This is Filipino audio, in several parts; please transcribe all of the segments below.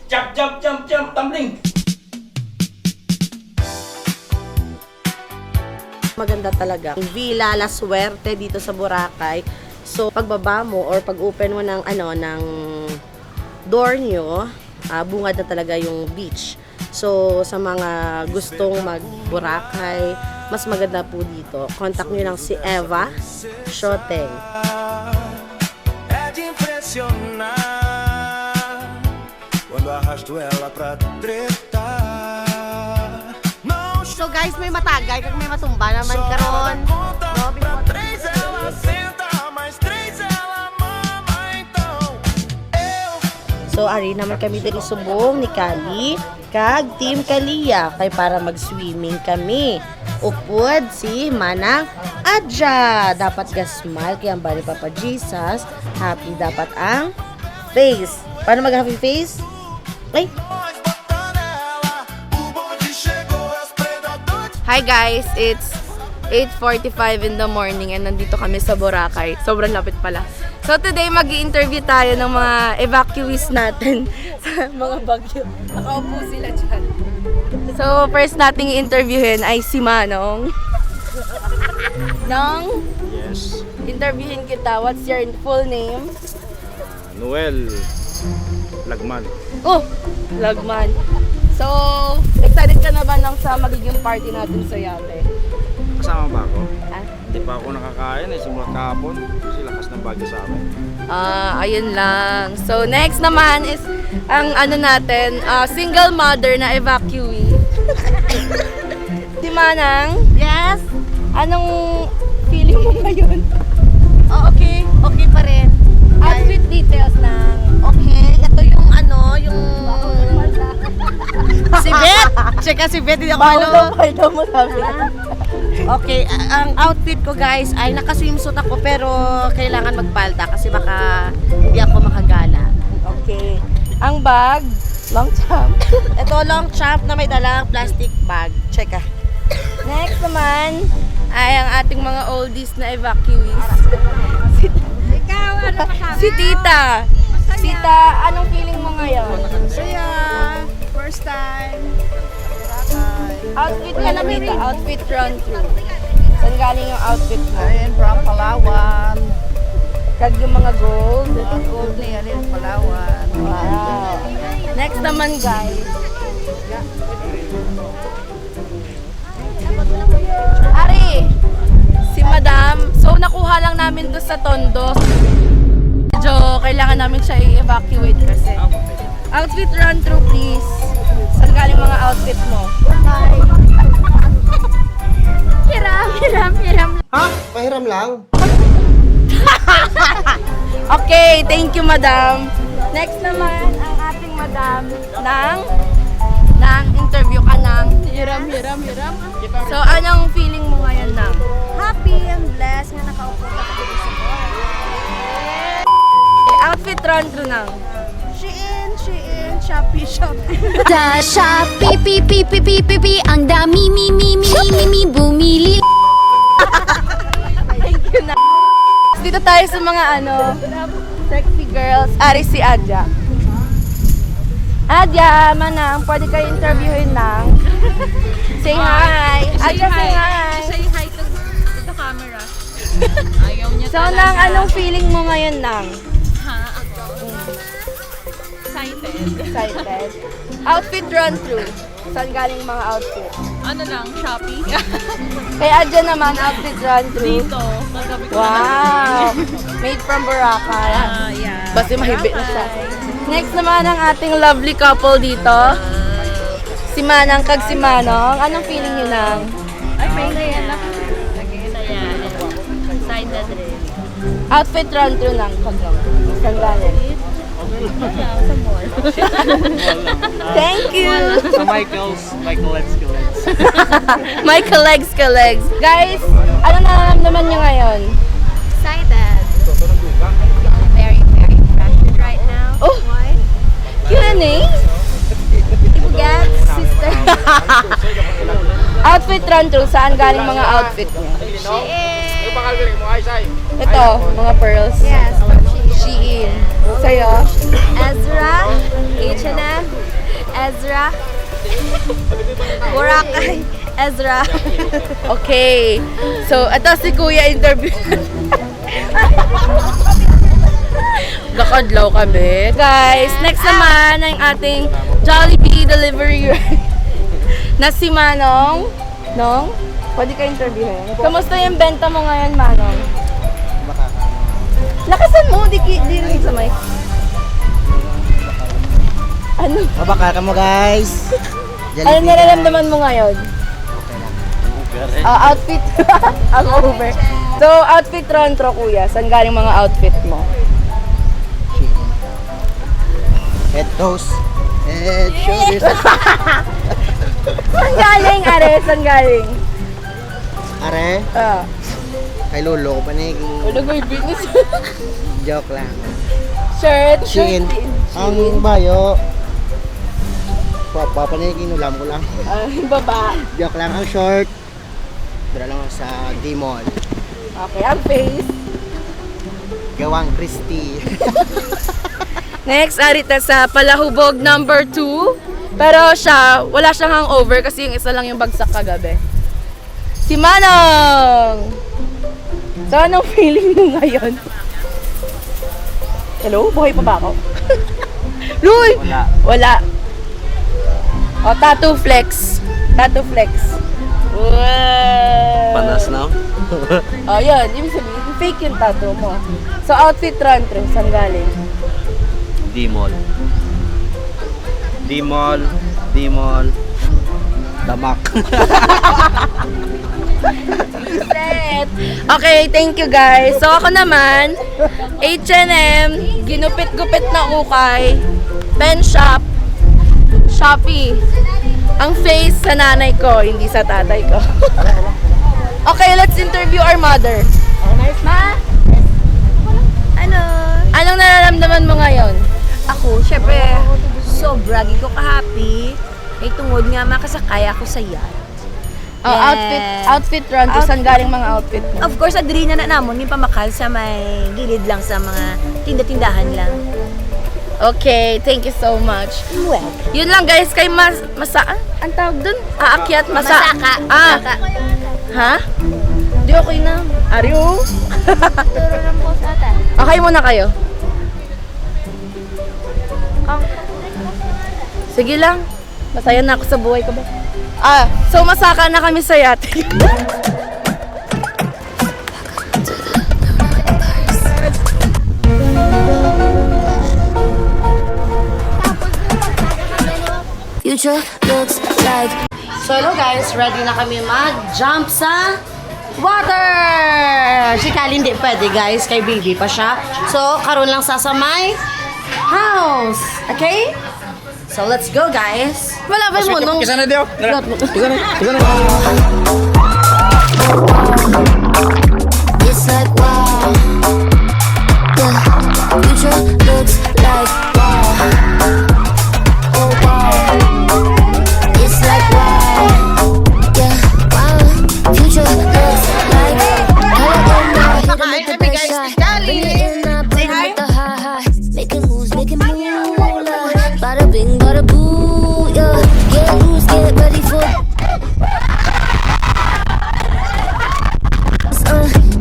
Jump, jump, jump, jump, tumbling! Maganda talaga. Villa La Suerte dito sa Boracay. So, pagbaba mo or pag-open mo ng ng door nyo, bungad na talaga yung beach. So, sa mga gustong mag-Boracay, mas maganda po dito. Contact nyo lang si Eva Shoteng. So guys, may matagay kag may matumba naman karon. No, so ari naman kami diri subong ni Kali kag Team Kalia kay para mag-swimming kami. Upod si Manang Adja. Dapat ga-smile kay ang bali Papa Jesus. Happy dapat ang face. Paano mag-happy face? Ay! Hi guys, it's 8:45 in the morning and nandito kami sa Boracay. Sobrang lapit pala. So today mag-i-interview tayo ng mga evacuees natin sa mga bagyo. Nakaupo sila dyan. So first nating i-interviewin ay si Manong. Nong? Yes. Interviewin kita. What's your full name? Noel Lagman. Oh, Lagman. So, excited ka na ba sa magiging party natin sa yate? Kasama ba ako? Ah? Hindi pa ako nakakain simula kahapon kasi lakas ng bagyo sa amin. Ayun lang. So, next naman is ang natin, single mother na evacuee. Si Manang? Yes? Anong feeling mo ngayon? Oh, okay. Okay pa rin. Outfit details ng... Okay. Ito yung yung... Si Beth! Tsaka si Beth, hindi ako Bawal mo sabi. Okay, ang outfit ko guys ay naka-swimsuit ako pero kailangan magpalda kasi baka hindi ako makagala. Okay. Ang bag, long champ. Ito long champ na may dalang plastic bag. Tsaka. Next naman ay ang ating mga oldies na evacuees. Ikaw, ano kasama? Si Tita. Tita, anong feeling mo ngayon? Saya. First time. Outfit ka na, Tita. Outfit run through. Saan galing yung outfit mo? Ayun, from Palawan. Kag yung mga gold. Ang gold niya rin, Palawan. Wow. Next naman, guys. Ari, si Madam. So, nakuha lang namin to sa Tondo. Medyo kailangan namin siya i-evacuate kasi. Outfit run through, please. Saan galing mga outfit mo? Hiram. Ha? Pahiram lang? Okay, thank you, Madam. Next naman, ang ating Madam ng interview ka ng hiram. So, anong feeling mo ngayon nang? Happy and blessed nga nakaupo ka dito sa Outfit run through nang. Shein, Shopee. Sa Shopee, pi, ang dami, mi, bumili. Thank you na. Dito tayo sa mga sexy girls. Ari si Adja. Adja, Manang, pwede kayo interviewin lang. Say hi. Adja, say hi. Say hi to the camera. Ayaw niya So, nang anong feeling mo ngayon nang? Ha? Ako? Excited. Outfit run through. Saan galing mga outfit? Ano lang, Shopee? Kay Adja naman, outfit run through. Dito. Kagabi ko Wow! Made from Boracay. yeah. Basta mahibit na siya. Next naman ang ating lovely couple dito. Si Manang kag si Manong. Anong feeling nyo nang? Ay, may saya lang. Saya. Excited rin. Outfit run through nang kagam. Saan galing? Thank you! Sa Michael's Legs. Michael Legs. Guys, ano nararamdaman nyo ngayon? Excited. Very, very pressured right now. Oh! Why? Q&A? Yes, sister. Outfit run through. Saan galing mga outfit niya? Ito, mga pearls. Yes, from Shein. Shein. Sa'yo? Ezra. Boracay, Ezra. Okay. So, ito si Kuya interview. Nakadlaw kami. Guys, next naman ang ating Jollibee delivery na si Manong. Nong? Pwede ka interviewin. Kamusta yung benta mo ngayon, Manong? Lakasan mo, di rin sa mic. Ano? Mabaka ka mo guys. Ano nararamdaman mo ngayon? Outfit. Ang over. So, outfit Rontro, kuya. Saan galing mga outfit mo? Head toes. Head shoulders. Saan galing, Are? Saan galing? Are, kay Lolo ko pa na Ano ba yung business? joke lang. Shirt. Shein. Ang bayo. Papanigin, ulam ko lang. Baba. Joke lang ang short. Dala lang ako sa D-Mall. Okay, ang face. Gawang Christy. Next, arita sa palahubog number 2. Pero siya, wala siyang hangover kasi yung isa lang yung bagsak kagabi. Si Manong! So, anong feeling mo ngayon? Hello? Buhay pa ba ako? Luy! Wala. O, tattoo flex. Tattoo flex. Wow! Panas na. O, yun. Ibig sabihin, fake yung tattoo mo. So, outfit Rontro, saan galing? D-Mall. D-Mall. D-Mall. Damak. Set. Okay, thank you guys. So ako naman, H&M, ginupit-gupit na ukay, pen shop, Shopee. Ang face sa nanay ko, hindi sa tatay ko. Okay, let's interview our mother. Ma? Ano? Anong nararamdaman mo ngayon? Ako, syempre, sobra ko ka-happy. Ay tungod nga makasakay ako sa yacht. Oh, Yes. outfit Rontro, saan galing mga outfit mo? Of course, agree na namon yung pamakal sa may gilid lang sa mga tinda-tindahan lang. Okay, thank you so much. Well, Yun lang guys, kay ang tawag dun? Aakyat, Masaka. Ah, Masaka. ha? Di okay na. Are you? Turo ng boss ata. Okay muna kayo. Sige lang. Masaya na ako sa buhay ko ba? So masaka na kami sa yate. Future looks like So hello guys, ready na kami mag-jump sa water! Si Kali hindi pwede guys, kay baby pa siya. So karon lang sasamay house. Okay? So let's go guys. Wala ba mo nung... Kisa na diyo. Kisa na. it's like wow. Yeah, future looks like wow. Oh wow. It's like wow. Yeah, wow. Future looks like hit 'em with the best shot. Bring it in, I bring 'em with the high. Making moves, making moolah. Bada bing, bada boo. Yeah, get loose, get ready for.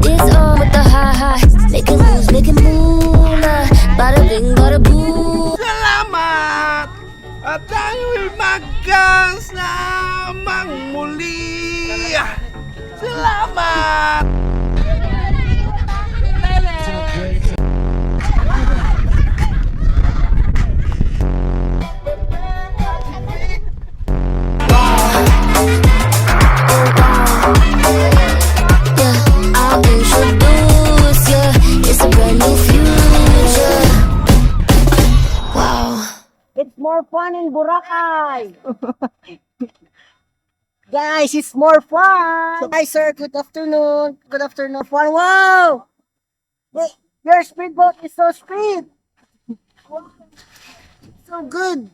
It's on with the high. Making moves, making moolah. Bada bing, bada boo. Salamat! At tayo'y magkasamang muli! Salamat! Yeah, I'll introduce ya. It's a brand new future. Wow. It's more fun in Boracay. Guys, it's more fun. Hi, sir. Good afternoon. Good afternoon. Fun. Wow. Your speedboat is so speed. So good.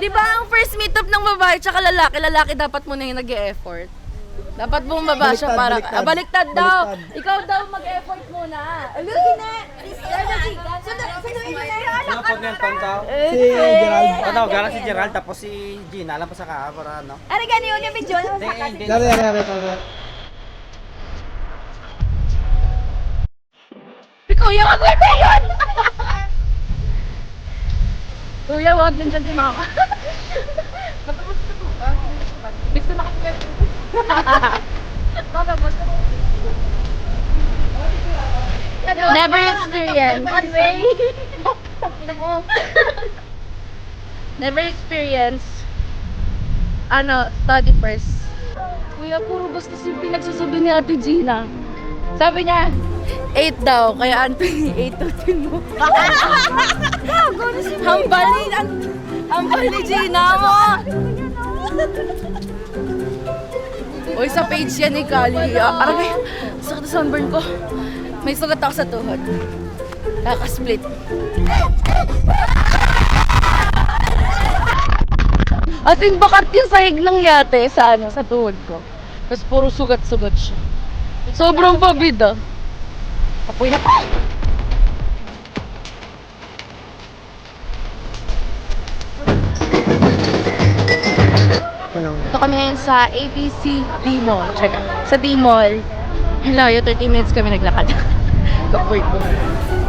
Di ba ang first meetup ng babae tsaka lalaki dapat mo na yung nag-e-effort? Dapat bumaba siya para... Baliktad daw! Ikaw daw mag-effort muna. Sige na! Sundan mo na! Napot niyan tao. Si Gerald. Ano, galang si Gerald tapos si Gina alam pa sa ka para ano. Ari gani yun yung video na sa kasi. Dari. Kuya, wag na yun! Kuya, wag din dyan si mama. Gusto na kasi. Never experience. One way. Never experience. Study first. Kuya, puro basta yung pinagsasabi ni Ate Gina. Sabi niya, 8 daw, kaya Anthony, 8 tutin mo. Hambal ni Gina mo. Uy, sa page yan ni Kali. Aray, sakit na sunburn ko. May sugat ako sa tuhod. Kaka-split. Ating bakat yung sahig ng yate sa tuhod ko. Tapos puro sugat-sugat siya. Sobrang pabida. Apoy na pa! Ito kami ngayon sa ABC D-Mall. Check out. Sa D-Mall. Layo, 30 minutes kami naglakad. Kapoy ko.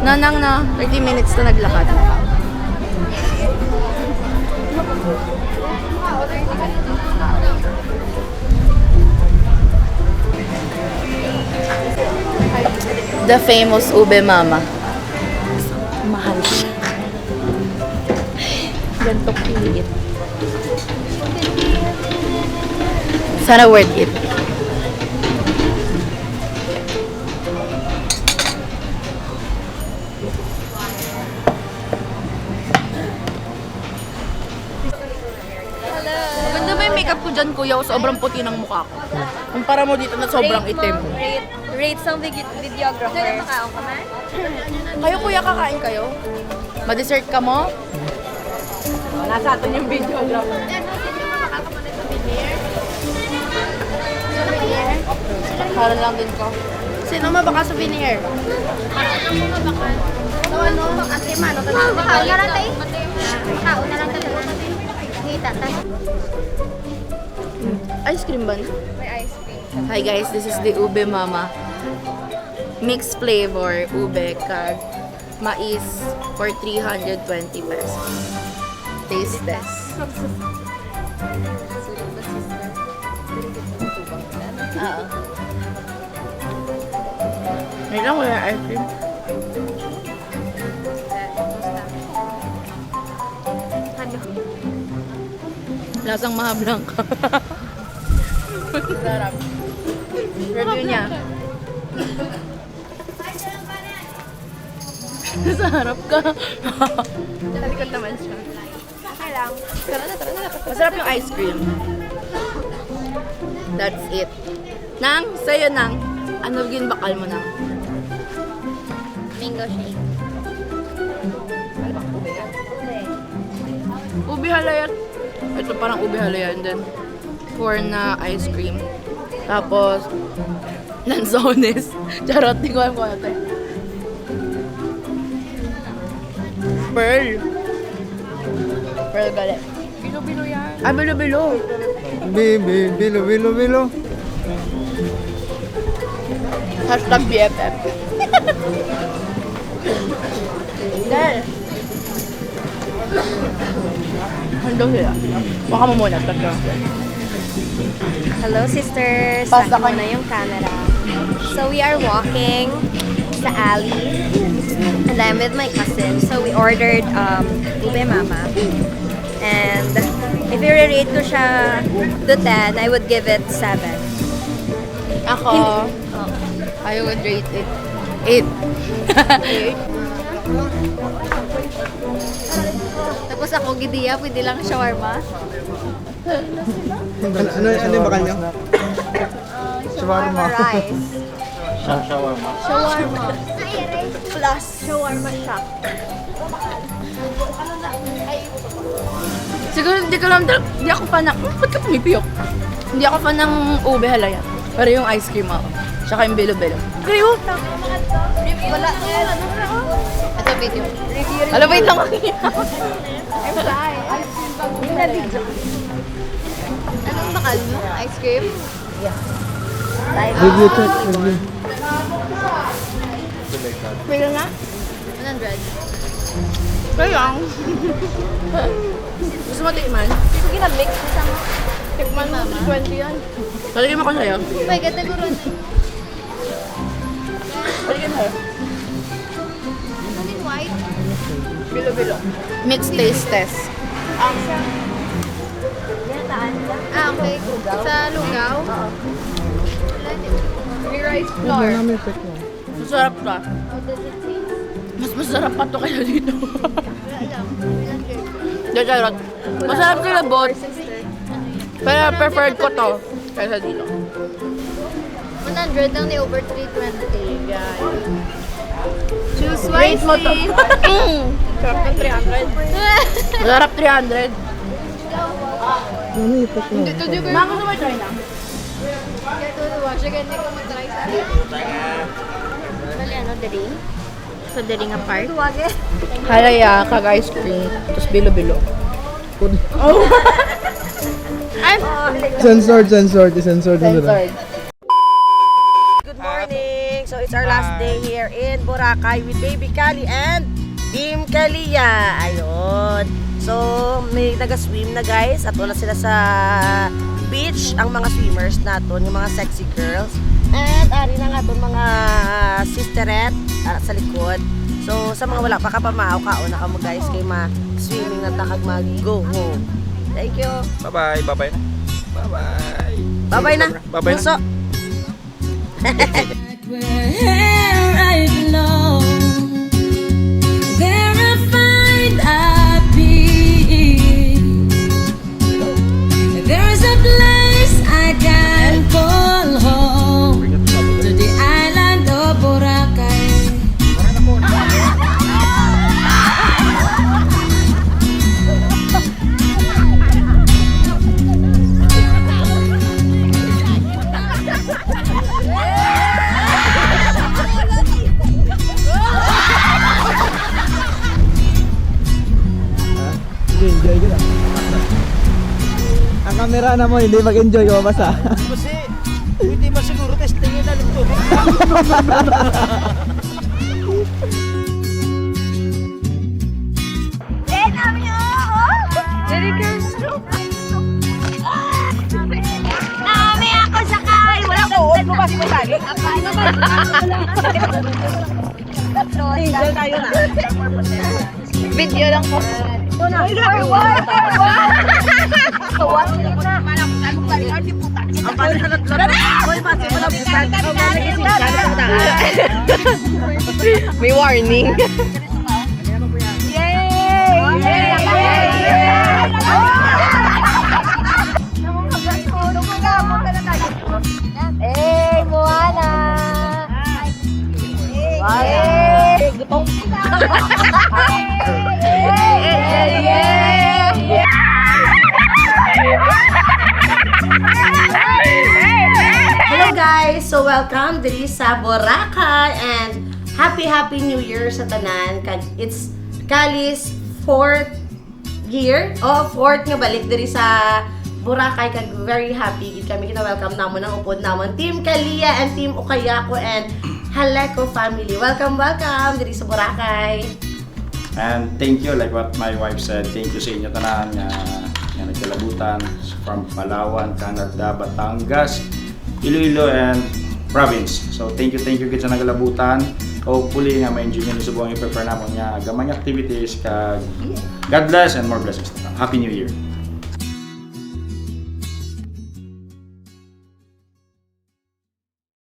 Nanang na, 30 minutes na naglakad. The famous Ube Mama. Mahal siya. Ganto kilit. Sana worth it. Maganda ba yung makeup ko dyan, kuya? Sobrang puti ng mukha ko. Kumpara mo dito na sobrang itim. Rate some videographer. Nakakaon ka man? Kayo kuya, kakain kayo? Ma-dessert ka mo? Nasa atin yung videographer. Para lang din ko. Sino mabaka souvenir? So ano? Ate Mano, makaon na lang tayo. Makaon na lang tayo. Hita tayo. Ice cream ba? May ice cream. Hi guys, this is the Ube Mama. Mixed flavor, ube, kag, mais for 320 pesos. Taste test. May lang wala ice cream. Lasang mahablang ka. Sarap. Review niya. Sa harap ka. Talikod naman siya. Okay lang. Masarap yung ice cream. That's it. Nang, sa'yo nang. Ano gin bakal mo nang? Mango shake. Ube halayan. Ito parang ube halayan din. Corn na ice cream. Tapos, lanzones. Charot, di ko alam kung ano ito. Pearl. Pearl galit. Bilo-bilo yan. Ah, bilo-bilo. Bilo. Hashtag BFF. Dahil. Hando sila. Baka mo muna. Hello sisters. Basta Saan na yung camera. So we are walking sa alley. And I'm with my cousin. So we ordered Ube Mama. And if i-rate ko siya to 10, I would give it 7. Ako, I would rate it 8. Tapos ako, gidiya, pwede lang shawarma. Ano yung bakal niyo? Shawarma rice. Shawarma. Shawarma. Plus shawarma shop. Siguro hindi ko lang, hindi ako fan ng, ba't ka pumipiyok? Hindi ako fan ng ube halaya. Pero yung ice cream ako. Tsaka yung bilo-bilo. Kayo? Wala. Ito video. Alam, wait lang. I'm shy. Anong bakal mo? Ice cream? Review check, review. Pila na? 100. Kayang. Gusto mo tikman? Sige na, mix mo sama. Tikman mo, 20 yan. Paligyan mo ko sa'yo. May kategoro na. Paligyan mo. Ano white? Bilo-bilo. Mixed taste test. Ah, okay. Sa lugaw? Oo. May rice flour. Namin check mo. Masarap ka. How does it taste? Mas masarap pa to kaya dito. Wala lang. Charot. Masarap sila bot. Pero preferred ko to kaysa dito. 100 lang ni over 320, guys. Choose Rate mo to. wisely. Sarap ng 300. Masarap 300. Mami, check mo. Mga gusto mo try na? Get to the wash again. Hindi ko mag-try sa akin. Dali, ano, dali? Sa dali nga part? Halaya, kag-ice cream. Tapos bilo-bilo. Censored. I-censored mo nila. Censored. Good morning! So it's our last day here in Boracay with Baby Kali and Team Kalia. Ayun. So may naga-swim na guys at wala sila sa beach ang mga swimmers naton, yung mga sexy girls. And ari na nga itong mga sisterette sa likod. So sa mga wala pa kapamaaw kaon na kamo guys kay ma-swimming na takag mag-go home. Thank you. Bye-bye. Bye-bye na. Bye-bye. Bye-bye na. Bye-bye na. Bunso. Where I belong, there I find a peace. There is a place I can call home, to the island of Boracay. Sige, enjoy ka lang. Ang camera na mo, hindi mag-enjoy ka mabasa. Kasi, hindi ba siguro testingin na ng tubig? Naami ako sa kay! Wala ko uod mo ba si Masali? Tayo na. Video lang po. Ang palit-palit. Hoy, mati mo lang bisan. May warning. Hey, Moana! Hey! Gutong! Hello guys! So welcome diri sa Boracay and happy New Year sa tanan. It's Kali's 4th year o 4th nga balik diri sa Boracay kag very happy gid kami kita-welcome namon ang upod namon Team Kalia and Team Ukayako and Haleco family. Welcome diri sa Boracay. And thank you, like what my wife said, thank you sa inyo tanan nga nagkalabutan from Palawan, Canada, Batangas, Iloilo, and province. So thank you gid sa nagalabutan. Hopefully nga ma-enjoy nyo sa buong i-prepare namon nga gamay activities kag God bless and more blessings. Happy New Year!